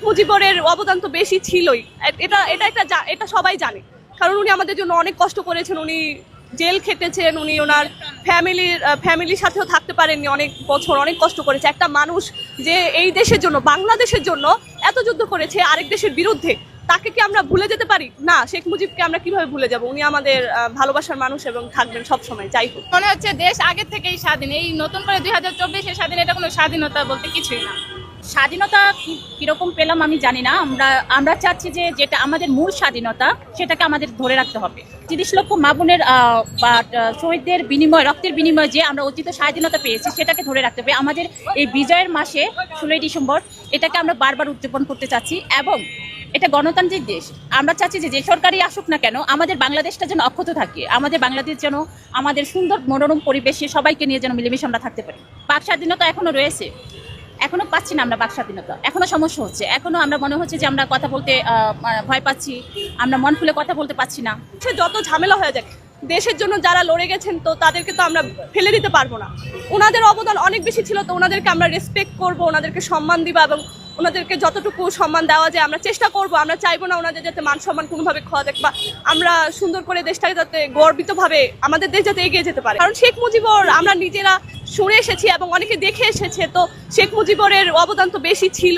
মুজিবরের অবদান তো বেশি ছিলই, এটা এটা এটা এটা সবাই জানে। কারণ উনি আমাদের জন্য অনেক কষ্ট করেছেন, উনি জেল খেটেছেন, উনি ওনার ফ্যামিলির সাথেও থাকতে পারেননি অনেক বছর, অনেক কষ্ট করেছে। একটা মানুষ যে এই দেশের জন্য, বাংলাদেশের জন্য এত যুদ্ধ করেছে আরেক দেশের বিরুদ্ধে, তাকে কি আমরা ভুলে যেতে পারি? না, শেখ মুজিবকে আমরা কিভাবে ভুলে যাব? উনি আমাদের ভালোবাসার মানুষ এবং থাকবেন সব সময়, যাই হোক। মনে হচ্ছে দেশ আগে থেকেই স্বাধীন, এই নতুন করে 2024-এ স্বাধীন, এটা কোনো স্বাধীনতা বলতে কিছুই না। স্বাধীনতা কিরকম পেলাম আমি জানি না। আমরা চাচ্ছি যে যেটা আমাদের মূল স্বাধীনতা সেটাকে আমাদের ধরে রাখতে হবে। 30 লক্ষ মা বোনের শহীদদের বিনিময়, রক্তের বিনিময়ে যে আমরা অর্জিত স্বাধীনতা পেয়েছি সেটাকে ধরে রাখতে হবে। আমাদের এই বিজয়ের মাসে 16ই ডিসেম্বর এটাকে আমরা বারবার উদযাপন করতে চাচ্ছি এবং এটা গণতান্ত্রিক দেশ। আমরা চাচ্ছি যে সরকারই আসুক না কেন আমাদের বাংলাদেশটা যেন অক্ষত থাকে, আমাদের বাংলাদেশ যেন আমাদের সুন্দর মনোরম পরিবেশে সবাইকে নিয়ে যেন মিলেমিশে আমরা থাকতে পারি। বাক স্বাধীনতা এখনো রয়েছে, এখনো পাচ্ছি না আমরা বাক স্বাধীনতা, এখনো সমস্যা হচ্ছে, এখনো আমরা মনে হচ্ছে যে আমরা কথা বলতে ভয় পাচ্ছি, আমরা মন খুলে কথা বলতে পারছি না। সে যত ঝামেলা হয়ে যাক, দেশের জন্য যারা লড়ে গেছেন তো তাদেরকে তো আমরা ফেলে দিতে পারবো না। ওনাদের অবদান অনেক বেশি ছিল, তো ওনাদেরকে আমরা রেসপেক্ট করব, ওনাদেরকে সম্মান দিবা এবং ওনাদেরকে যতটুকু সম্মান দেওয়া যায় আমরা চেষ্টা করব। আমরা চাইবো না ওনাদের যাতে মান সম্মান কোনোভাবে খোয়া যাক, বা আমরা সুন্দর করে দেশটাকে যাতে গর্বিতভাবে আমাদের দেশ যাতে এগিয়ে যেতে পারে। কারণ শেখ মুজিবর আমরা নিজেরা শুনে এসেছি এবং অনেকে দেখে এসেছে, তো শেখ মুজিবরের অবদান তো বেশি ছিল।